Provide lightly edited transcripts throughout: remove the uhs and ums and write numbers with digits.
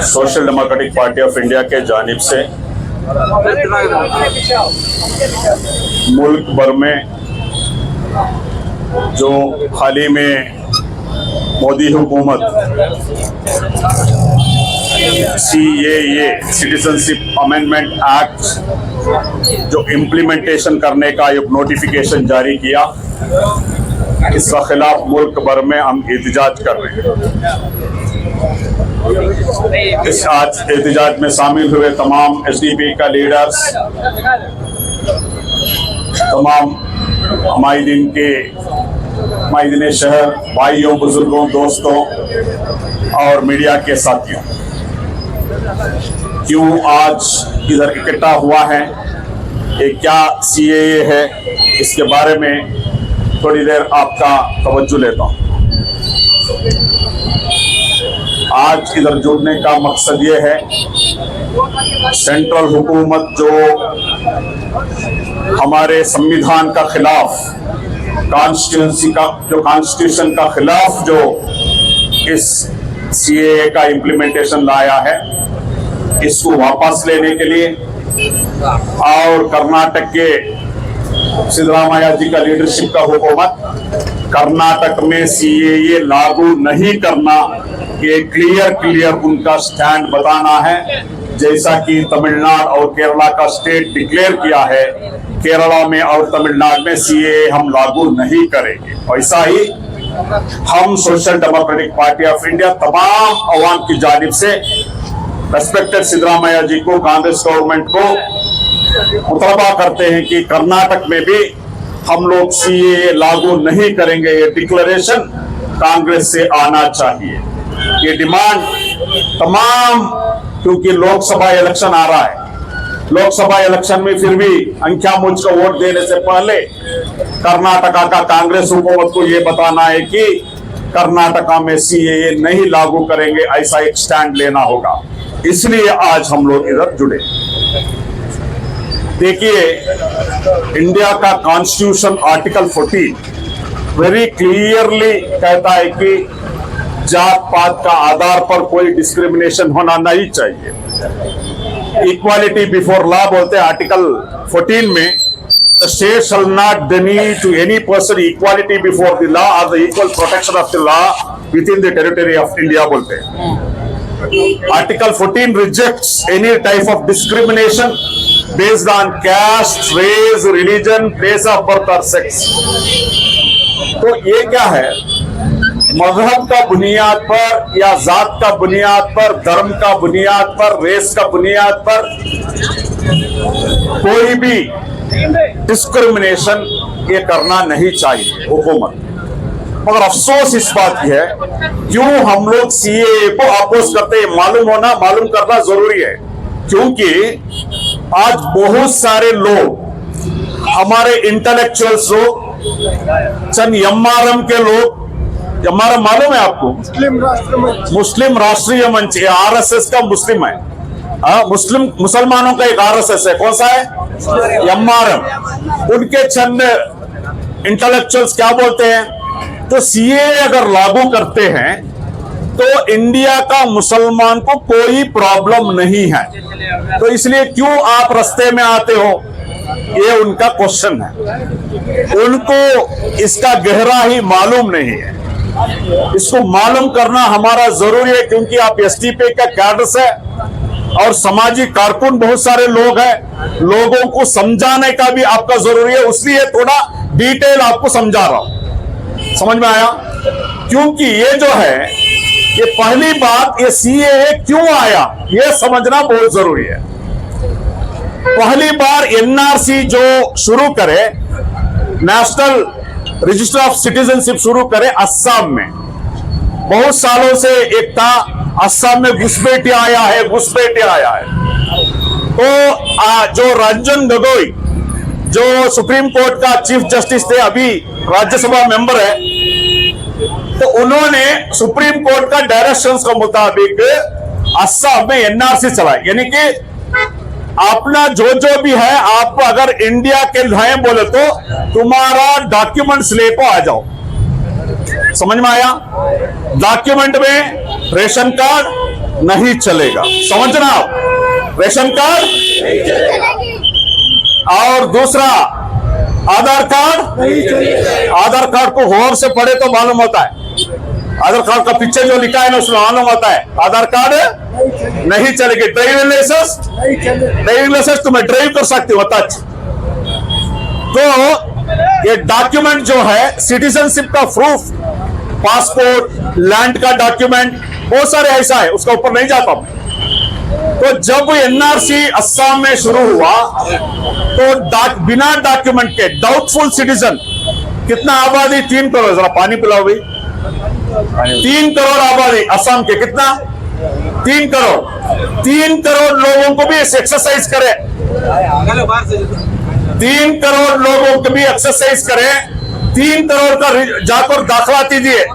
Social democratic party of India के जानिब से मुल्क भर में जो हाल ही में मोदी हुकूमत CAA सिटीजनशिप अमेंडमेंट एक्ट जो इम्प्लीमेंटेशन करने का एक नोटिफिकेशन जारी किया, इसका खिलाफ मुल्क भर में हम एहतजाज कर रहे हैं। इस आज एहतजाज में शामिल हुए तमाम SDP का लीडर्स, तमाम माहिदीन शहर, भाइयों, बुजुर्गों, दोस्तों और मीडिया के साथियों, क्यों आज इधर इकट्ठा हुआ है, ये क्या CAA है, इसके बारे में थोड़ी देर आपका तवज्जो लेता हूँ। आज इधर जुड़ने का मकसद ये है, सेंट्रल हुकूमत जो हमारे संविधान का खिलाफ, कॉन्स्टिट्यूशन का खिलाफ जो इस CAA का इम्प्लीमेंटेशन लाया है, इसको वापस लेने के लिए और कर्नाटक के सिद्धरामैया जी का लीडरशिप का हुकूमत कर्नाटक में CAA लागू नहीं करना, ये क्लियर उनका स्टैंड बताना है। जैसा कि तमिलनाडु और केरला का स्टेट डिक्लेयर किया है, केरला में और तमिलनाडु में CAA हम लागू नहीं करेंगे। वैसा ही हम social democratic party of India तमाम अवाम की जानिब से रेस्पेक्टेड सिद्धरामैया जी को, कांग्रेस गवर्नमेंट को मुतालबा करते हैं कि कर्नाटक में भी हम लोग CAA लागू नहीं करेंगे। ये डिक्लेरेशन कांग्रेस से आना चाहिए, ये डिमांड तमाम, क्योंकि लोकसभा इलेक्शन आ रहा है, लोकसभा इलेक्शन में फिर भी अंख्या मुझ को वोट देने से पहले कर्नाटका का कांग्रेस हुकूमत को ये बताना है कि कर्नाटका में CAA नहीं लागू करेंगे, ऐसा एक स्टैंड लेना होगा। इसलिए आज हम लोग इधर जुड़े। देखिए, इंडिया का कॉन्स्टिट्यूशन आर्टिकल 14 वेरी क्लियरली कहता है कि जात पात का आधार पर कोई डिस्क्रिमिनेशन होना नहीं चाहिए। इक्वालिटी बिफोर लॉ बोलते हैं आर्टिकल 14 में, the state shall not deny to any person equality before the law और the equal protection of the law within the territory of India बोलते हैं। Article 14 rejects any type of discrimination based on caste, race, religion, place of birth और sex. तो ये क्या है, मजहब का बुनियाद पर या जात का बुनियाद पर, धर्म का बुनियाद पर, रेस का बुनियाद पर कोई भी डिस्क्रिमिनेशन ये करना नहीं चाहिए हुकूमत। मगर अफसोस इस बात की है, क्यों हम लोग CAA को अपोज करते हैं, मालूम करना जरूरी है। क्योंकि आज बहुत सारे लोग, हमारे इंटेलेक्चुअल्स लोग, चंद MRM के लोग, MRM मालूम है आपको, मुस्लिम राष्ट्रीय मंच, RSS का मुस्लिम है, मुसलमानों का एक RSS है, कौन सा है, MRM। उनके चंद इंटेलेक्चुअल्स क्या बोलते हैं, तो CAA अगर लागू करते हैं तो इंडिया का मुसलमान को कोई प्रॉब्लम नहीं है, तो इसलिए क्यों आप रास्ते में आते हो, ये उनका क्वेश्चन है। उनको इसका गहरा ही मालूम नहीं है, इसको मालूम करना हमारा जरूरी है, क्योंकि आप SDP का कैडर है और सामाजिक कारकुन बहुत सारे लोग हैं, लोगों को समझाने का भी आपका जरूरी है, इसलिए थोड़ा डिटेल आपको समझा रहा हूं। समझ में आया? क्योंकि ये जो है, ये पहली बात, ये CAA क्यों आया ये समझना बहुत जरूरी है। पहली बार NRC जो शुरू करे, नेशनल रजिस्टर ऑफ सिटीजनशिप शुरू करे अस्साम में, बहुत सालों से एक था, अस्साम में घुसपैठे आया है। तो जो रंजन गोगोई जो सुप्रीम कोर्ट का चीफ जस्टिस थे, अभी राज्यसभा मेंबर है, तो उन्होंने सुप्रीम कोर्ट का डायरेक्शंस के मुताबिक अस्साम में NRC चलाई, यानी कि अपना जो भी है, आप अगर इंडिया के हैं बोले तो तुम्हारा डॉक्यूमेंट्स लेको आ जाओ। समझ में आया? डॉक्यूमेंट में रेशन कार्ड, नहीं चलेगा। समझना आप, रेशन कार्ड और दूसरा आधार कार्ड, आधार कार्ड को गौर से पढ़े तो मालूम होता है, आधार कार्ड का पीछे जो लिखा है ना उसमें मालूम होता है आधार कार्ड नहीं चलेगी। ड्राइविंग लाइसेंस, ड्राइविंग लाइसेंस तुम्हें ड्राइव कर सकते हो टच। तो ये डॉक्यूमेंट जो है सिटीजनशिप का प्रूफ, पासपोर्ट, लैंड का डॉक्यूमेंट, बहुत सारे ऐसा है, उसका ऊपर नहीं जाता मैं। तो जब एनआरसी असम में शुरू हुआ तो बिना डॉक्यूमेंट के डाउटफुल सिटीजन, कितना आबादी, 3 करोड़, जरा पानी पिलाओ भाई, 3 करोड़ आबादी असम के, कितना 3 करोड़, 3 करोड़ लोगों को भी एक्सरसाइज करे, 3 करोड़ लोगों को भी एक्सरसाइज करें, 3 करोड़ का जाकर दाखिला दीजिए।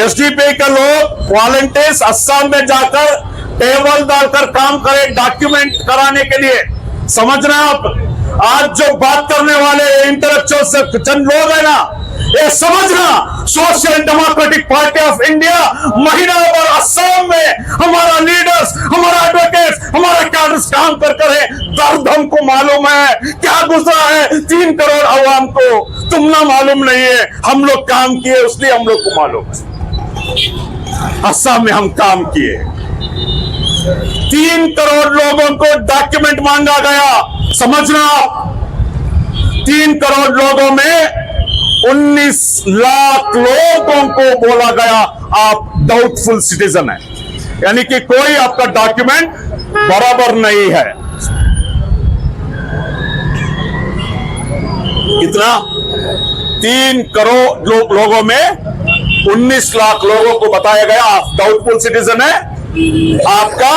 एसडीपी के लोग वॉलंटियर्स असम में जाकर टेबल डालकर काम करें डॉक्यूमेंट कराने के लिए। समझना आप, आज जो बात करने वाले इंटेलेक्चुअल से चंद लोग है ना, ये समझना social democratic party of India महीना भर असम में हमारा लीडर्स, हमारा एडवोकेट्स, हमारा कैडर्स काम कर है। दर्द हमको मालूम है, क्या गुजरा है 3 करोड़ अवाम को, तुम ना मालूम नहीं है, हम लोग काम किए इसलिए हम लोग को मालूम है। असम में हम काम किए, 3 करोड़ लोगों को डॉक्यूमेंट मांगा गया। समझना, 3 करोड़ लोगों में 19 लाख लोगों को बोला गया आप डाउटफुल सिटीजन है, यानी कि कोई आपका डॉक्यूमेंट बराबर नहीं है। कितना? 3 करोड़ लोगों में 19 लाख लोगों को बताया गया आप डाउटफुल सिटीजन है, आपका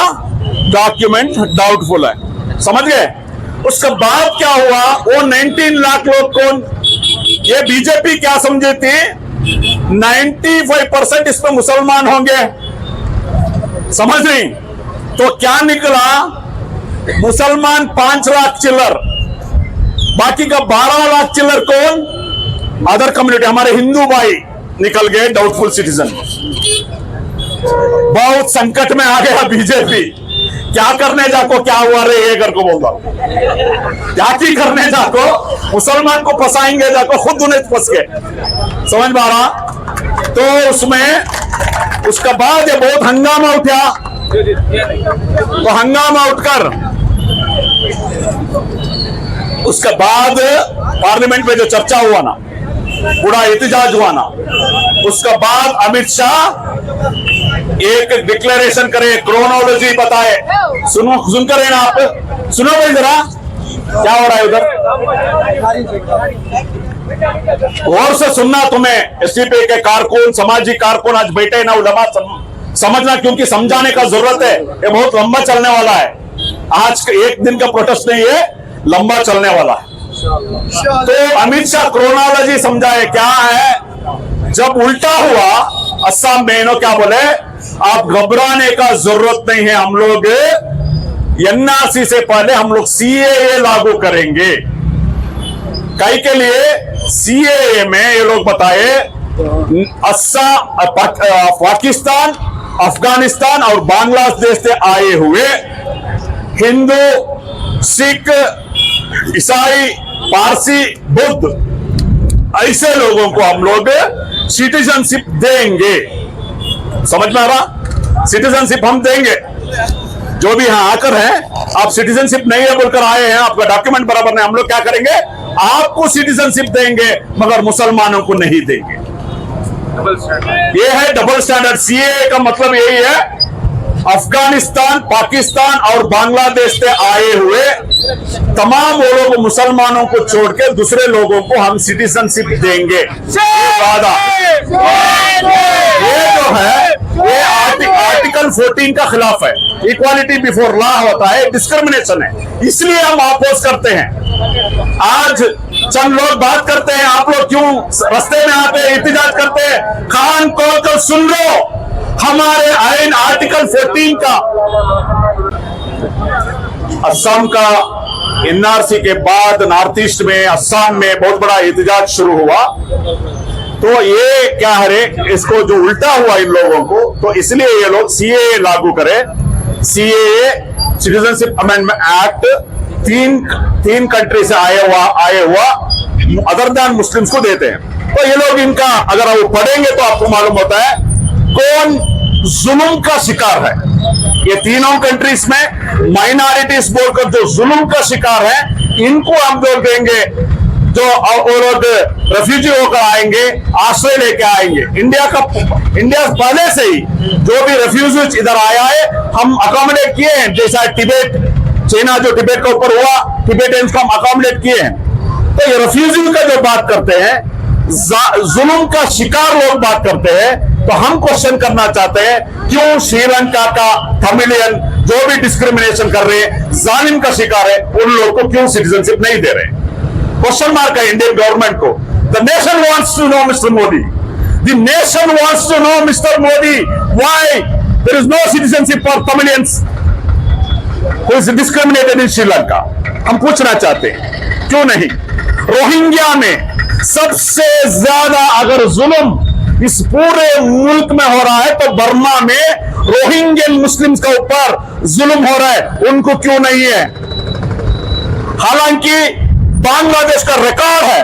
डॉक्यूमेंट डाउटफुल है। समझ गए? उसके बाद क्या हुआ, वो 19 लाख लोग कौन, ये बीजेपी क्या समझी थी 95% इसमें मुसलमान होंगे, समझ नहीं? तो क्या निकला, मुसलमान 5 लाख चिल्लर, बाकी का 12 लाख चिल्लर कौन, अदर कम्युनिटी, हमारे हिंदू भाई निकल गए डाउटफुल सिटीजन। बहुत संकट में आ गया बीजेपी, क्या करने जाको, क्या हुआ रे ये घर को बोल रहा, क्या की करने जाको, मुसलमान को फंसाएंगे जाको, खुद उन्हें फंस गए। समझ पा रहा? तो उसमें उसका बाद ये बहुत हंगामा उठा, तो हंगामा उठकर उसके बाद पार्लियामेंट में जो चर्चा हुआ ना, पूरा एहतजाज हुआ ना, उसके बाद अमित शाह एक डिक्लेरेशन करे, क्रोनोलॉजी बताए, सुनकर है ना आप, सुनो भाई जरा क्या हो रहा है उधर, गौर से सुनना। तुम्हें एसडीपी के कारकुन, सामाजिक कारकुन आज बैठे ना, उलमा समझना, क्योंकि समझाने का जरूरत है, ये बहुत लंबा चलने वाला है। आज एक दिन का प्रोटेस्ट नहीं है, लंबा चलने वाला है। तो अमित शाह क्रोनोलॉजी समझाए क्या है। जब उल्टा हुआ असम में, नो क्या बोले, आप घबराने का जरूरत नहीं है, हम लोग एनआरसी से पहले हम लोग सीएए लागू करेंगे। कई के लिए सीएए में ये लोग बताए असम, पाकिस्तान, अफगानिस्तान और बांग्लादेश से आए हुए हिंदू, सिख, ईसाई, पारसी, बुद्ध, ऐसे लोगों को हम लोग सिटीजनशिप देंगे। समझ में आ रहा? सिटीजनशिप हम देंगे, जो भी यहां आकर है, आप सिटीजनशिप नहीं है बोलकर आए हैं, आपका डॉक्यूमेंट बराबर नहीं, हम लोग क्या करेंगे, आपको सिटीजनशिप देंगे मगर मुसलमानों को नहीं देंगे। ये है डबल स्टैंडर्ड। सीएए का मतलब यही है, अफगानिस्तान, पाकिस्तान और बांग्लादेश से आए हुए तमाम वो लोग मुसलमानों को छोड़ के दूसरे लोगों को हम सिटीजनशिप देंगे। वादा ये जो है, ये आर्टिकल 14 का खिलाफ है। इक्वालिटी बिफोर लॉ होता है, डिस्क्रिमिनेशन है, इसलिए हम अपोज करते हैं। आज चंद लोग बात करते हैं, आप लोग क्यों रास्ते में आते हैं, एहतजाज करते हैं, कान खोल कर सुन लो, हमारे आइन आर्टिकल 14 का, असम का एनआरसी के बाद नॉर्थ ईस्ट में, असम में बहुत बड़ा एहतजाज शुरू हुआ। तो ये क्या है, इसको जो उल्टा हुआ इन लोगों को, तो इसलिए ये लोग सीएए लागू करें। सीएए सिटीजनशिप अमेंडमेंट एक्ट तीन कंट्री से आए हुआ अदर दैन मुस्लिम्स को देते हैं। तो ये लोग इनका अगर वो पढ़ेंगे तो आपको मालूम होता है कौन जुल्म का शिकार है। ये तीनों कंट्रीज में माइनॉरिटीज बोलकर जो जुल्म का शिकार है इनको हम बोल देंगे, जो वो लोग रेफ्यूजी होकर आएंगे, आश्रय लेके आएंगे। इंडिया पहले से ही जो भी रेफ्यूजीज इधर आया है हम अकोमोडेट किए हैं, जैसा टिबेट, चाइना जो टिबेट के ऊपर हुआ, टिबेटियंस को हम अकोमोडेट किए हैं। तो ये रेफ्यूजी का जो बात करते हैं, जुल्म का शिकार लोग बात करते हैं, तो हम क्वेश्चन करना चाहते हैं क्यों श्रीलंका का तमिलियन जो भी डिस्क्रिमिनेशन कर रहे हैं, जालिम का शिकार है, उन लोगों को क्यों सिटीजनशिप नहीं दे रहे? क्वेश्चन मार्क है इंडियन गवर्नमेंट को। The nation wants to know mister Modi, the nation wants to know mister Modi why there is no citizenship for Tamilians who is discriminated in Sri Lanka. हम पूछना चाहते हैं क्यों नहीं? रोहिंग्या में सबसे ज्यादा अगर जुल्म इस पूरे मुल्क में हो रहा है तो बर्मा में रोहिंग्यन मुस्लिम्स के ऊपर जुल्म हो रहा है, उनको क्यों नहीं है? हालांकि बांग्लादेश का रिकॉर्ड है,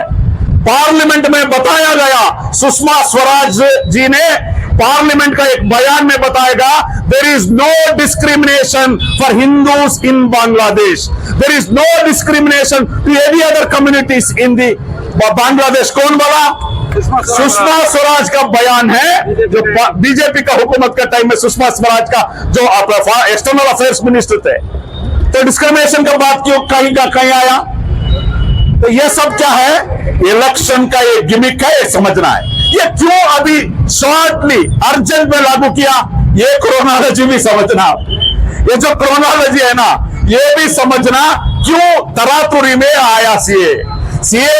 पार्लियामेंट में बताया गया, सुषमा स्वराज जी ने पार्लियामेंट का एक बयान में बताएगा, there is no discrimination for Hindus in Bangladesh, there is no discrimination to any other communities in the Bangladesh. कौन बोला? सुषमा स्वराज का बयान है, जो बीजेपी का हुकूमत के टाइम में सुषमा स्वराज का जो एक्सटर्नल अफेयर्स मिनिस्टर थे। तो डिस्क्रिमिनेशन का बात क्यों कहीं आया? तो ये सब क्या है? इलेक्शन का ये गिमिक है, ये समझना है। ये क्यों अभी शॉर्टली अर्जेंट में लागू किया, ये क्रोनोलॉजी भी समझना। ये जो क्रोनोलॉजी है ना, ये भी समझना क्यों तरातुरी में आया सीए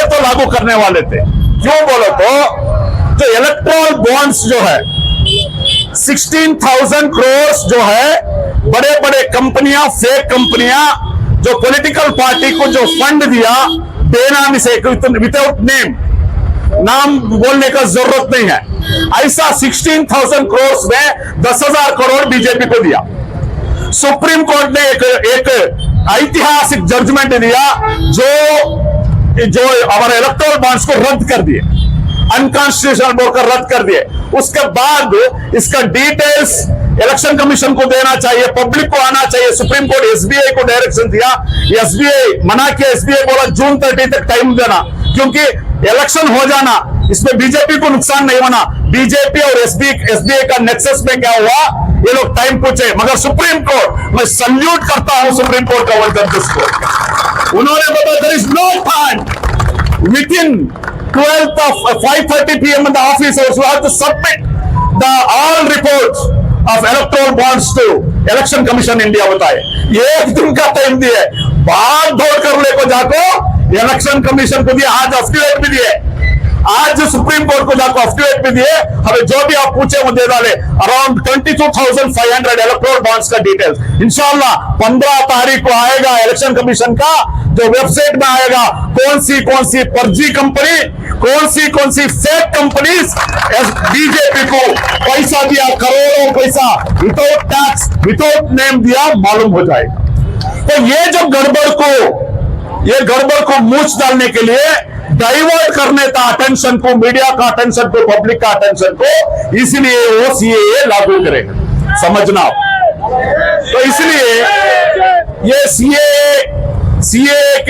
तो लागू करने वाले थे। क्यों बोलो तो जो इलेक्ट्रल बॉन्ड्स जो है 16,000 करोड़ जो है, बड़े बड़े कंपनियां, फेक कंपनियां जो पॉलिटिकल पार्टी को जो फंड दिया बेनामी से, विदाउट नेम, नाम बोलने का जरूरत नहीं है, ऐसा 16,000 करोड़ में 10,000 करोड़ बीजेपी को दिया। सुप्रीम कोर्ट ने एक ऐतिहासिक जजमेंट दिया जो हमारे इलेक्टोरल बॉन्ड्स को रद्द कर दिए, अनकॉन्स्टिट्यूशनल बोलकर रद्द कर दिए। उसके बाद इसका डिटेल्स इलेक्शन कमीशन को देना चाहिए, पब्लिक को आना चाहिए। सुप्रीम कोर्ट एसबीआई को डायरेक्शन दिया, एसबीआई मना किया, एसबीआई बोला जून 30 तक टाइम देना, क्योंकि इलेक्शन हो जाना, इसमें बीजेपी को नुकसान नहीं होना। बीजेपी और एसबीआई का नेक्सस में क्या हुआ, ये लोग टाइम पूछे, मगर सुप्रीम कोर्ट, मैं सल्यूट करता हूं सुप्रीम कोर्ट का वन जस्टिस को, उन्होंने बताया there is no time within 12th of 5:30 PM in the office hours you have to submit the all reports of electoral bonds to election commission India बताए। ये एक दिन का टाइम दिए, भाग दौड़ कर ले को जाको इलेक्शन कमीशन को दिए, आज अफिडेविट भी दिए, आज सुप्रीम कोर्ट को जाकर अफिडेविट भी दिए, हमें जो भी आप पूछे वो दे डाले। अराउंड 22,500 इलेक्टोरल बॉन्ड्स का डिटेल्स इंशाल्लाह 15 तारीख को आएगा इलेक्शन कमीशन का जो वेबसाइट में आएगा, कौन सी फर्जी कंपनी, कौन सी फेक कंपनीज बीजेपी को पैसा दिया, करोड़ों पैसा विदाउट टैक्स, विदाउट नेम दिया, मालूम हो जाएगा। तो ये जो गड़बड़ को मूंछ डालने के लिए, डाइवर्ट करने का अटेंशन को, मीडिया का अटेंशन को, पब्लिक का अटेंशन को, इसलिए वो सीएए लागू करेगा, समझना। तो इसलिए ये सीएए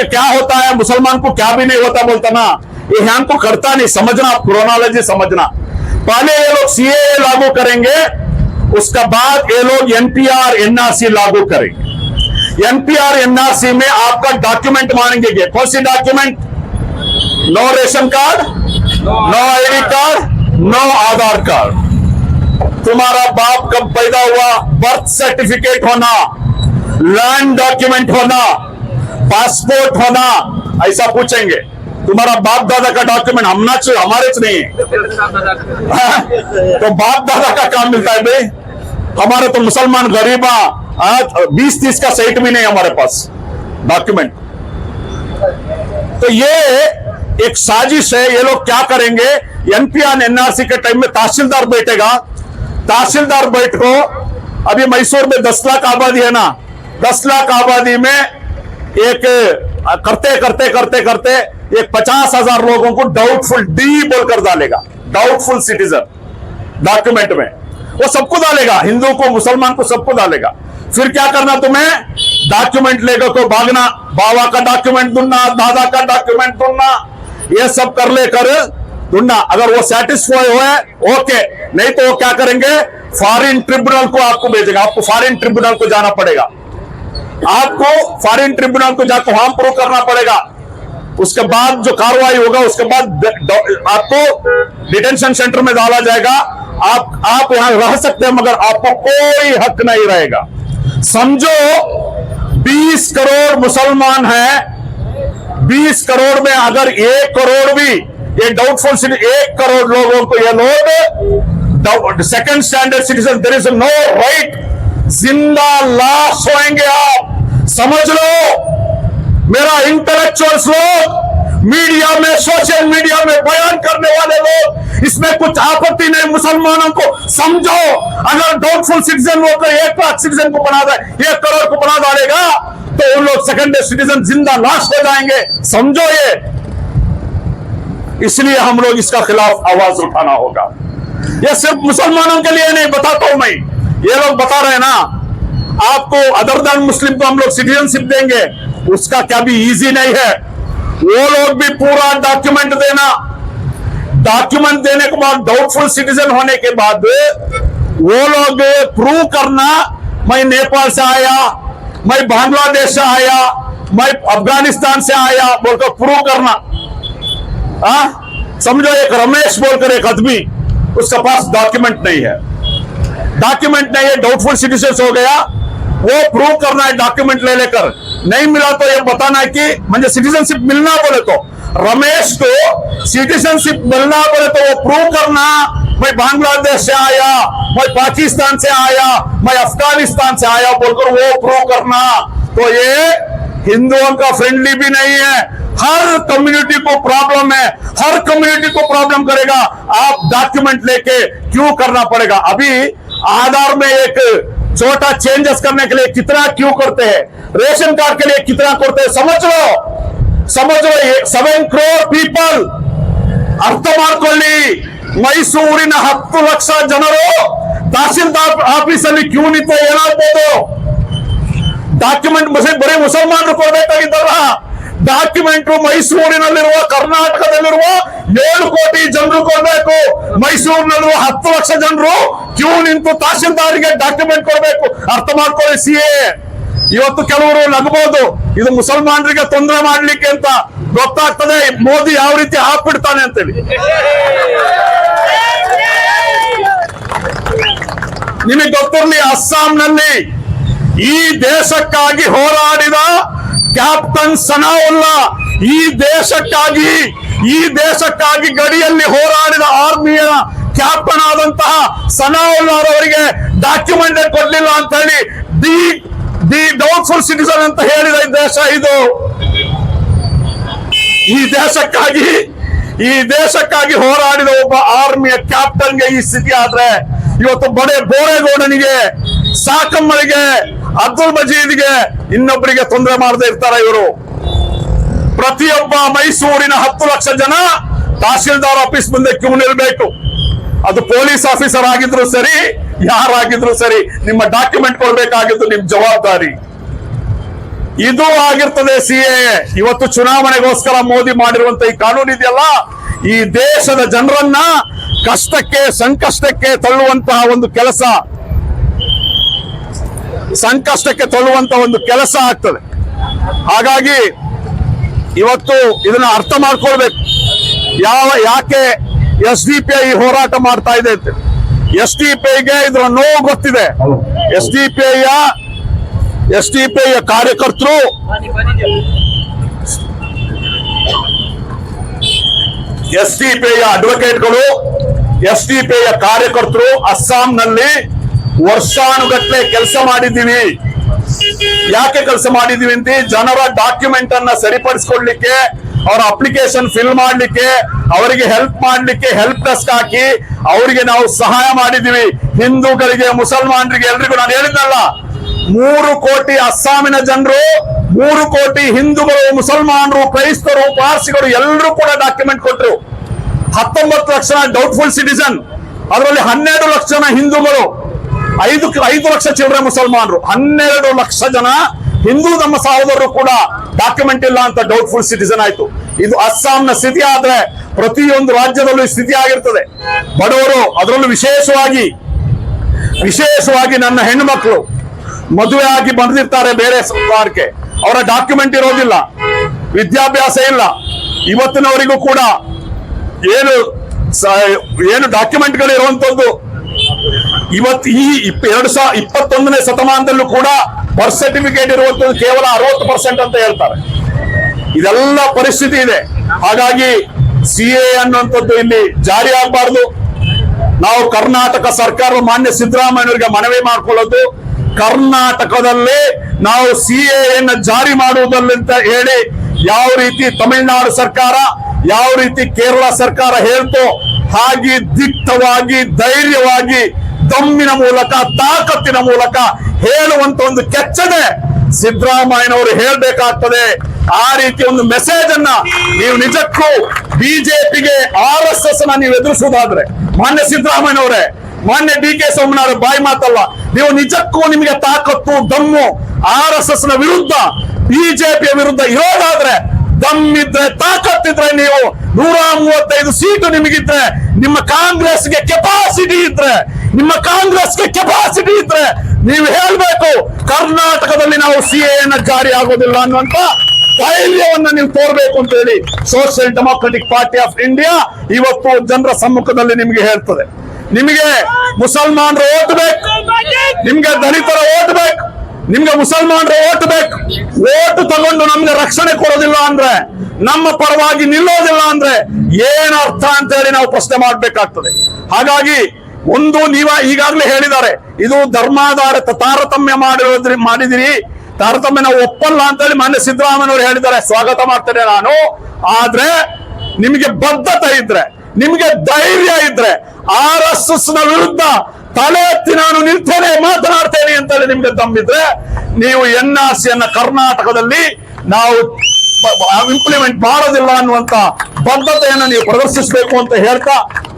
क्या होता है, मुसलमान को क्या भी नहीं होता बोलता ना, ये ध्यान को करता नहीं, समझना, क्रोनोलॉजी समझना। पहले ये लोग सीएए लागू करेंगे, उसका बाद ये लोग एनपीआर एनआरसी लागू करेंगे। एनपीआर एनआरसी में आपका डॉक्यूमेंट मांगेंगे, कौन सी document? No ration card, no ID card, no Aadhaar card, तुम्हारा बाप कब पैदा हुआ, बर्थ सर्टिफिकेट होना, लैंड डॉक्यूमेंट होना, पासपोर्ट होना, ऐसा पूछेंगे। तुम्हारा बाप दादा का डॉक्यूमेंट हमारे नहीं है तो बाप दादा का काम मिलता है भाई, हमारे तो मुसलमान गरीबा 20-30 का सेट भी नहीं हमारे पास डॉक्यूमेंट। तो ये एक साजिश है। ये लोग क्या करेंगे, एनपीआर एनआरसी के टाइम में तहसीलदार बैठेगा, तहसीलदार बैठ को अभी मैसूर में 10 लाख आबादी है ना, 10 लाख आबादी में एक करते करते करते करते एक 50,000 लोगों को डाउटफुल डी बोलकर डालेगा, डाउटफुल सिटीजन डॉक्यूमेंट में, वो सबको डालेगा, हिंदू को मुसलमान को सबको डालेगा। फिर क्या करना तुम्हें, डॉक्यूमेंट लेकर को भागना, बाबा का डॉक्यूमेंट ढूंढना, दादा का डॉक्यूमेंट ढूंढना, ये सब कर लेकर ढूंढना। अगर वो सेटिस्फाई हुए ओके, नहीं तो वो क्या करेंगे, फॉरेन ट्रिब्यूनल को आपको भेजेगा, आपको फॉरेन ट्रिब्यूनल को जाना पड़ेगा, आपको फॉरेन ट्रिब्यूनल को जाकर वहां प्रूव करना पड़ेगा। उसके बाद जो कार्रवाई होगा, उसके बाद आपको डिटेंशन सेंटर में डाला जाएगा। आप यहां रह सकते हैं मगर आपको कोई हक नहीं रहेगा। समझो 20 करोड़ मुसलमान हैं, 20 करोड़ में अगर 1 करोड़ भी ये डाउटफुल सिटीजन, 1 करोड़ लोगों को ये लोग second standard citizen, there is no right, जिंदा लाश होंगे आप, समझ लो। मेरा इंटेलेक्चुअल्स लोग, मीडिया में, सोशल मीडिया में बयान करने वाले लोग, इसमें कुछ आपत्ति नहीं, मुसलमानों को समझो। अगर डाउटफुल सिटीजन वो 1 लाख सिटीजन को बना दे, 1 करोड़ को बना डालेगा तो उन लोग सेकंड सिटीजन जिंदा लाश हो जाएंगे, समझो ये। इसलिए हम लोग इसका खिलाफ आवाज उठाना होगा। ये सिर्फ मुसलमानों के लिए नहीं, बताता हूं मैं, ये लोग बता रहे हैं ना आपको अदर देन मुस्लिम को हम लोग सिटीजनशिप देंगे, उसका क्या भी इजी नहीं है। वो लोग भी पूरा डॉक्यूमेंट देना, डॉक्यूमेंट देने के बाद डाउटफुल सिटीजन होने के बाद वो लोग प्रूव करना, मैं नेपाल से आया, मैं बांग्लादेश से आया, मैं अफगानिस्तान से आया बोलकर प्रूव करना। समझो एक रमेश बोलकर एक आदमी, उसके पास डॉक्यूमेंट नहीं है, डॉक्यूमेंट नहीं है, डाउटफुल सिटीजन हो गया, वो प्रूव करना है डॉक्यूमेंट ले लेकर। नहीं मिला तो ये बताना है कि मुझे सिटीजनशिप मिलना बोले तो, रमेश को सिटीजनशिप मिलना बोले तो वो प्रूव करना, मैं बांग्लादेश से आया, मैं पाकिस्तान से आया, मैं अफगानिस्तान से आया बोलकर वो प्रूव करना। तो ये हिंदुओं का फ्रेंडली भी नहीं है, हर कम्युनिटी को प्रॉब्लम है, हर कम्युनिटी को प्रॉब्लम करेगा। आप डॉक्यूमेंट लेके क्यों करना पड़ेगा? अभी आधार में एक छोटा चेंजेस करने के लिए कितना क्यों करते हैं, रेशन कार्ड के लिए कितना करते हैं, समझ लो, समझ लो। 7 crore पीपल, ಅರ್ಥ ಮಾಡ್ಕೊಳ್ಳಿ, ಮೈಸೂರಿನ 10 ಲಕ್ಷ ಜನರು ತಹಸೀಲ್ದಾರ್ ಆಫೀಸ್ ಅಲ್ಲಿ ಕ್ಯೂ ನಿಂತ ಏನಾಗ್ಬೋದು? ಡಾಕ್ಯುಮೆಂಟ್ ಬರೀ ಮುಸಲ್ಮಾನರು ಕೊಡಬೇಕಾಗಿದ್ದಲ್ಲ, ಡಾಕ್ಯುಮೆಂಟ್ ಮೈಸೂರಿನಲ್ಲಿರುವ, ಕರ್ನಾಟಕದಲ್ಲಿರುವ 7 ಕೋಟಿ ಜನರು ಕೊಡಬೇಕು, ಮೈಸೂರಿನಲ್ಲಿರುವ 10 ಲಕ್ಷ ಜನರು ಕ್ಯೂ ನಿಂತು ತಹಸೀಲ್ದಾರ್ಗೆ ಡಾಕ್ಯುಮೆಂಟ್ ಕೊಡಬೇಕು, ಅರ್ಥ ಮಾಡ್ಕೊಳ್ಳಿ ಸಿಎ। ಇವತ್ತು ಕೆಲವರು ನಗಬಹುದು, ಇದು ಮುಸಲ್ಮಾನರಿಗೆ ತೊಂದರೆ ಮಾಡ್ಲಿಕ್ಕೆ ಅಂತ, ಗೊತ್ತಾಗ್ತದೆ ಮೋದಿ ಯಾವ ರೀತಿ ಹಾಕ್ಬಿಡ್ತಾನೆ ಅಂತೇಳಿ। ನಿಮಗೆ ಗೊತ್ತಿರಲಿ, ಅಸ್ಸಾಂನಲ್ಲಿ ಈ ದೇಶಕ್ಕಾಗಿ ಹೋರಾಡಿದ ಕ್ಯಾಪ್ಟನ್ ಸನಾವುಲ್ಲಾ, ಈ ದೇಶಕ್ಕಾಗಿ ಗಡಿಯಲ್ಲಿ ಹೋರಾಡಿದ ಆರ್ಮಿಯ ಕ್ಯಾಪ್ಟನ್ ಆದಂತಹ ಸನಾವುಲ್ಲಾ ಅವರಿಗೆ ಡಾಕ್ಯುಮೆಂಟ್ ಕೊಡ್ಲಿಲ್ಲ ಅಂತ ಹೇಳಿ ದಿ ಡೌಟ್ಫುಲ್ ಸಿಟಿಸನ್ ಅಂತ ಹೇಳಿದ ದೇಶ ಇದು। ಈ ದೇಶಕ್ಕಾಗಿ ಹೋರಾಡಿದ ಒಬ್ಬ ಆರ್ಮಿಯ ಕ್ಯಾಪ್ಟನ್ಗೆ ಈ ಸ್ಥಿತಿ ಆದ್ರೆ, ಇವತ್ತು ಬೋರೇಗೌಡನಿಗೆ, ಸಾಕಮ್ಮಳಿಗೆ, ಅಬ್ದುಲ್ ಮಜೀದ್ಗೆ, ಇನ್ನೊಬ್ಬರಿಗೆ ತೊಂದರೆ ಮಾಡದೇ ಇರ್ತಾರ ಇವರು? ಪ್ರತಿಯೊಬ್ಬ ಮೈಸೂರಿನ 10 ಲಕ್ಷ ಜನ ತಹಸೀಲ್ದಾರ್ ಆಫೀಸ್ ಮುಂದೆ ಕ್ಯೂ ನಿಲ್ಬೇಕು, ಅದು ಪೊಲೀಸ್ ಆಫೀಸರ್ ಆಗಿದ್ರು ಸರಿ, ಯಾರಾಗಿದ್ರು ಸರಿ, ನಿಮ್ಮ ಡಾಕ್ಯುಮೆಂಟ್ ಕೊಡ್ಬೇಕಾಗಿದ್ದು ನಿಮ್ ಜವಾಬ್ದಾರಿ। ಇದು ಆಗಿರ್ತದೆ ಸಿಎ। ಇವತ್ತು ಚುನಾವಣೆಗೋಸ್ಕರ ಮೋದಿ ಮಾಡಿರುವಂತ ಈ ಕಾನೂನು ಇದೆಯಲ್ಲ, ಈ ದೇಶದ ಜನರನ್ನ ಕಷ್ಟಕ್ಕೆ, ಸಂಕಷ್ಟಕ್ಕೆ ತಳ್ಳುವಂತಹ ಒಂದು ಕೆಲಸ, ಆಗ್ತದೆ। ಹಾಗಾಗಿ ಇವತ್ತು ಇದನ್ನ ಅರ್ಥ ಮಾಡ್ಕೊಳ್ಬೇಕು, ಯಾಕೆ SDPI ಹೋರಾಟ ಮಾಡ್ತಾ ಇದೆ ಅಂತ। SDPIಗೆ ಇದರ ನೋವು ಗೊತ್ತಿದೆ। SDPIಯ ಕಾರ್ಯಕರ್ತರು, SDPIಯ ಅಡ್ವೊಕೇಟ್ಗಳು, SDPIಯ ಕಾರ್ಯಕರ್ತರು ಅಸ್ಸಾಂನಲ್ಲಿ ವರ್ಷಾನುಗಟ್ಟಲೆ ಕೆಲಸ ಮಾಡಿದ್ದೀವಿ। ಯಾಕೆ ಕೆಲಸ ಮಾಡಿದೀವಿ ಅಂತ, ಜನರ ಡಾಕ್ಯುಮೆಂಟ್ ಅನ್ನ ಸರಿಪಡಿಸಿಕೊಳ್ಳಲಿಕ್ಕೆ, ಅವರ ಅಪ್ಲಿಕೇಶನ್ ಫಿಲ್ ಮಾಡ್ಲಿಕ್ಕೆ, ಅವರಿಗೆ ಹೆಲ್ಪ್ ಮಾಡ್ಲಿಕ್ಕೆ ಹೆಲ್ಪ್ ಡೆಸ್ಕ್ ಹಾಕಿ ಅವರಿಗೆ ನಾವು ಸಹಾಯ ಮಾಡಿದೀವಿ. ಹಿಂದೂಗಳಿಗೆ, ಮುಸಲ್ಮಾನರಿಗೆ, ಎಲ್ರಿಗೂ ನಾನು ಹೇಳಿದ್ನಲ್ಲ, 3 ಕೋಟಿ ಅಸ್ಸಾಮಿನ ಜನರು, 3 ಕೋಟಿ ಹಿಂದೂಗಳು, ಮುಸಲ್ಮಾನರು, ಕ್ರೈಸ್ತರು, ಪಾರ್ಸಿಗಳು ಎಲ್ಲರೂ ಕೂಡ ಡಾಕ್ಯುಮೆಂಟ್ ಕೊಟ್ಟರು. 19 ಲಕ್ಷ ಡೌಟ್ಫುಲ್ ಸಿಟಿಸನ್, ಅದರಲ್ಲಿ 12 ಲಕ್ಷ ಜನ ಹಿಂದೂಗಳು, 5 ಲಕ್ಷ ಚಿಲ್ಲರೆ ಮುಸಲ್ಮಾನರು, 12 ಲಕ್ಷ ಜನ ಹಿಂದೂ ನಮ್ಮ ಸಹೋದರರು ಕೂಡ ಡಾಕ್ಯುಮೆಂಟ್ ಇಲ್ಲ ಅಂತ ಡೌಟ್ಫುಲ್ ಸಿಟಿಸನ್ ಆಯ್ತು. ಇದು ಅಸ್ಸಾಂನ ಸ್ಥಿತಿ ಆದ್ರೆ ಪ್ರತಿಯೊಂದು ರಾಜ್ಯದಲ್ಲೂ ಸ್ಥಿತಿ ಆಗಿರ್ತದೆ. ಬಡವರು, ಅದರಲ್ಲೂ ವಿಶೇಷವಾಗಿ ನನ್ನ ಹೆಣ್ಣು ಮಕ್ಕಳು ಮದುವೆ ಆಗಿ ಬಂದಿರ್ತಾರೆ ಬೇರೆ ಸರ್ಕಾರಕ್ಕೆ, ಅವರ ಡಾಕ್ಯುಮೆಂಟ್ ಇರೋದಿಲ್ಲ, ವಿದ್ಯಾಭ್ಯಾಸ ಇಲ್ಲ. ಇವತ್ತಿನವರಿಗೂ ಕೂಡ ಏನು ಡಾಕ್ಯುಮೆಂಟ್ಗಳು ಇರುವಂತದ್ದು. ಇವತ್ತು ಈ 2021ನೇ ಶತಮಾನದಲ್ಲೂ ಕೂಡ ಬರ್ತ್ ಸರ್ಟಿಫಿಕೇಟ್ ಇರುವಂತದ್ದು ಕೇವಲ 60% ಅಂತ ಹೇಳ್ತಾರೆ. ಇದೆಲ್ಲ ಪರಿಸ್ಥಿತಿ ಇದೆ. ಹಾಗಾಗಿ CA ಅನ್ನುವಂಥದ್ದು ಇಲ್ಲಿ ಜಾರಿ ಆಗಬಾರ್ದು. ನಾವು ಕರ್ನಾಟಕ ಸರ್ಕಾರ ಮಾನ್ಯ ಸಿದ್ದರಾಮಯ್ಯನವರಿಗೆ ಮನವಿ ಮಾಡ್ಕೊಳ್ಳೋದು, ಕರ್ನಾಟಕದಲ್ಲಿ ನಾವು CA ಜಾರಿ ಮಾಡುವುದಲ್ಲಂತ ಹೇಳಿ ಯಾವ ರೀತಿ ತಮಿಳುನಾಡು ಸರ್ಕಾರ, ಯಾವ ರೀತಿ ಕೇರಳ ಸರ್ಕಾರ ಹೇಳ್ತೋ ಹಾಗೆ ದಿಟ್ಟವಾಗಿ, ಧೈರ್ಯವಾಗಿ, ದಮ್ಮಿನ ಮೂಲಕ, ತಾಕತ್ತಿನ ಮೂಲಕ ಹೇಳುವಂತ ಒಂದು ಕೆಚ್ಚದೆ ಸಿದ್ದರಾಮಯ್ಯನವರು ಹೇಳ್ಬೇಕಾಗ್ತದೆ. ಆ ರೀತಿ ಒಂದು ಮೆಸೇಜ್ ಅನ್ನ ನೀವು ನಿಜಕ್ಕೂ ಬಿಜೆಪಿಗೆ, RSS ನೀವು ಎದುರಿಸುವುದಾದ್ರೆ, ಮಾನ್ಯ ಸಿದ್ದರಾಮಯ್ಯನವರೇ, ಮಾನ್ಯ DK ಸೋಮಣ್ಣವರ ಬಾಯಿ ಮಾತಲ್ಲ, ನೀವು ನಿಜಕ್ಕೂ ನಿಮಗೆ ತಾಕತ್ತು, ದಮ್ಮು RSS ವಿರುದ್ಧ, ಬಿಜೆಪಿಯ ವಿರುದ್ಧ ಇರೋದಾದ್ರೆ, ದಮ್ಮಿದ್ರೆ, ತಾಕತ್ತಿದ್ರೆ, ನೀವು 135 ಸೀಟು ನಿಮಗಿದ್ರೆ, ನಿಮ್ಮ ಕಾಂಗ್ರೆಸ್ಗೆ ಕೆಪಾಸಿಟಿ ಇದ್ರೆ, ನೀವು ಹೇಳ್ಬೇಕು ಕರ್ನಾಟಕದಲ್ಲಿ ನಾವು CA ಜಾರಿ ಆಗೋದಿಲ್ಲ ಅನ್ನುವಂತ ಧೈರ್ಯವನ್ನ ನೀವು ತೋರ್ಬೇಕು ಅಂತ ಹೇಳಿ social democratic party of India ಇವತ್ತು ಜನರ ಸಮ್ಮುಖದಲ್ಲಿ ನಿಮಗೆ ಹೇಳ್ತದೆ. ನಿಮಗೆ ಮುಸಲ್ಮಾನರ ಓಟ್ ಬೇಕು, ನಿಮ್ಗೆ ದಲಿತರ ಓಟ್ ಬೇಕು, ನಿಮ್ಗೆ ಮುಸಲ್ಮಾನರ ಓಟ್ ಬೇಕು. ಓಟ್ ತಗೊಂಡು ನಮ್ಗೆ ರಕ್ಷಣೆ ಕೊಡೋದಿಲ್ಲ ಅಂದ್ರೆ, ನಮ್ಮ ಪರವಾಗಿ ನಿಲ್ಲೋದಿಲ್ಲ ಅಂದ್ರೆ ಏನರ್ಥ ಅಂತ ಹೇಳಿ ನಾವು ಪ್ರಶ್ನೆ ಮಾಡ್ಬೇಕಾಗ್ತದೆ. ಹಾಗಾಗಿ ಒಂದು, ಈಗಾಗಲೇ ಹೇಳಿದ್ದಾರೆ, ಇದು ಧರ್ಮಾಧಾರಿತ ತಾರತಮ್ಯ ಮಾಡಿದಿರಿ, ತಾರತಮ್ಯ ನಾವು ಒಪ್ಪಲ್ಲ ಅಂತ ಹೇಳಿ ಮಾನ್ಯ ಸಿದ್ದರಾಮಯ್ಯನವರು ಹೇಳಿದ್ದಾರೆ. ಸ್ವಾಗತ ಮಾಡ್ತೇನೆ ನಾನು. ಆದ್ರೆ ನಿಮಗೆ ಬದ್ಧತೆ ಇದ್ರೆ, ನಿಮಗೆ ಧೈರ್ಯ ಇದ್ರೆ, RSS ವಿರುದ್ಧ ತಲೆ ಎತ್ತಿ ನಾನು ನಿಲ್ತೇನೆ, ಮಾತನಾಡ್ತೇನೆ ಅಂತ ಹೇಳಿ ನಿಮ್ಗೆ ದಮ್ಮಿದ್ರೆ, ನೀವು NRC ಕರ್ನಾಟಕದಲ್ಲಿ ನಾವು ಇಂಪ್ಲಿಮೆಂಟ್ ಮಾಡೋದಿಲ್ಲ ಅನ್ನುವಂತ ಬದ್ಧತೆಯನ್ನು ನೀವು ಪ್ರದರ್ಶಿಸಬೇಕು ಅಂತ ಹೇಳ್ತಾ,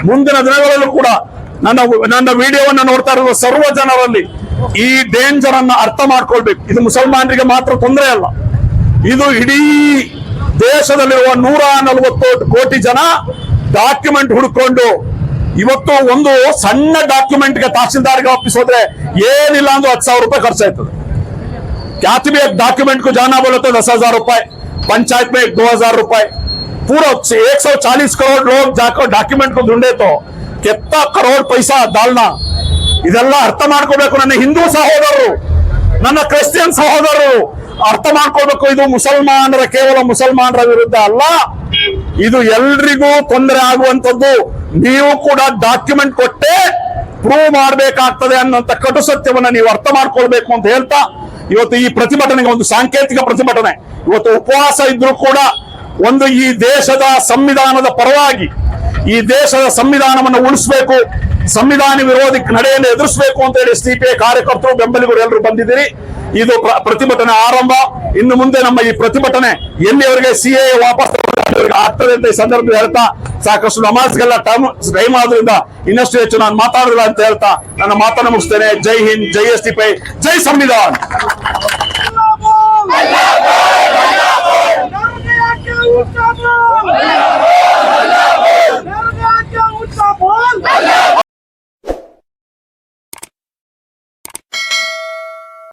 ಮುಂದಿನ ದಿನಗಳಲ್ಲೂ ಕೂಡ ನನ್ನ ವಿಡಿಯೋವನ್ನು ನೋಡ್ತಾ ಇರುವ ಸರ್ವ ಜನರಲ್ಲಿ ಈ ಡೇಂಜರ್ ಅನ್ನ ಅರ್ಥ ಮಾಡ್ಕೊಳ್ಬೇಕು. ಇದು ಮುಸಲ್ಮಾನರಿಗೆ ಮಾತ್ರ ತೊಂದರೆ ಅಲ್ಲ, ಇದು ಇಡೀ ದೇಶದಲ್ಲಿರುವ 140 ಕೋಟಿ ಜನ ಡಾಕ್ಯುಮೆಂಟ್ ಹುಡುಕೊಂಡು, ಇವತ್ತು ಒಂದು ಸಣ್ಣ ಡಾಕ್ಯುಮೆಂಟ್ಗೆ ತಹಸೀಲ್ದಾರ್ಗೆ ಒಪ್ಪಿಸೋದ್ರೆ ಏನಿಲ್ಲ ಅಂದ್ರೆ 10,000 ರೂಪಾಯಿ ಖರ್ಚಾಯ್ತದೆ. ಕ್ಯಾತಿಬಿ डॉक्यूमेंट को जाना बोले तो 10,000 रुपए, पंचायत में 2,000 रुपए, पूरा 140 करोड़ लोग जाकर डॉक्यूमेंट को ढूंढे तो कितना करोड़ पैसा डालना. ಇದೆಲ್ಲ ಅರ್ಥ ಮಾಡ್ಕೋಬೇಕು ನನ್ನ ಹಿಂದೂ ಸಹೋದರರು, ನನ್ನ ಕ್ರಿಶ್ಚಿಯನ್ ಸಹೋದರರು ಅರ್ಥ ಮಾಡ್ಕೋಬೇಕು. ಇದು ಕೇವಲ ಮುಸಲ್ಮಾನರ ವಿರುದ್ಧ ಅಲ್ಲ, ಇದು ಎಲ್ರಿಗೂ ತೊಂದರೆ ಆಗುವಂತದ್ದು. ನೀವು ಕೂಡ ಡಾಕ್ಯುಮೆಂಟ್ ಕೊಟ್ಟೆ ಪ್ರೂವ್ ಮಾಡಬೇಕಾಗ್ತದೆ ಅನ್ನೋಂತ ಕಟು ಸತ್ಯವನ್ನ ನೀವು ಅರ್ಥ ಮಾಡ್ಕೊಳ್ಬೇಕು ಅಂತ ಹೇಳ್ತಾ, ಇವತ್ತು ಈ ಪ್ರತಿಭಟನೆಗೆ ಒಂದು ಸಾಂಕೇತಿಕ ಪ್ರತಿಭಟನೆ, ಇವತ್ತು ಉಪವಾಸ ಇದ್ರೂ ಕೂಡ ಒಂದು ಈ ದೇಶದ ಸಂವಿಧಾನದ ಪರವಾಗಿ, ಈ ದೇಶದ ಸಂವಿಧಾನವನ್ನು ಉಳಿಸಬೇಕು, ಸಂವಿಧಾನ ವಿರೋಧಿ ನಡೆಯನ್ನು ಎದುರಿಸಬೇಕು ಅಂತ ಹೇಳಿ SDPI ಕಾರ್ಯಕರ್ತರು, ಬೆಂಬಲಿಗರು ಎಲ್ಲರೂ ಬಂದಿದ್ದೀರಿ. ಇದು ಪ್ರತಿಭಟನೆ ಆರಂಭ. ಇನ್ನು ಮುಂದೆ ನಮ್ಮ ಈ ಪ್ರತಿಭಟನೆ ಎಲ್ಲಿಯವರೆಗೆ CA ವಾಪಸ್ ಆಗ್ತದೆ ಅಂತ ಈ ಸಂದರ್ಭದಲ್ಲಿ ಹೇಳ್ತಾ, ಸಾಕಷ್ಟು ನಮಾಜ್ಗೆಲ್ಲ ಟೈಮ್ ಆದ್ರಿಂದ ಇನ್ನಷ್ಟು ಹೆಚ್ಚು ನಾನು ಮಾತಾಡೋದಿಲ್ಲ ಅಂತ ಹೇಳ್ತಾ ನನ್ನ ಮಾತನ್ನು ಮುಗಿಸ್ತೇನೆ. ಜೈ ಹಿಂದ್, ಜೈ SDPI, ಜೈ ಸಂವಿಧಾನ. Allahu Akbar.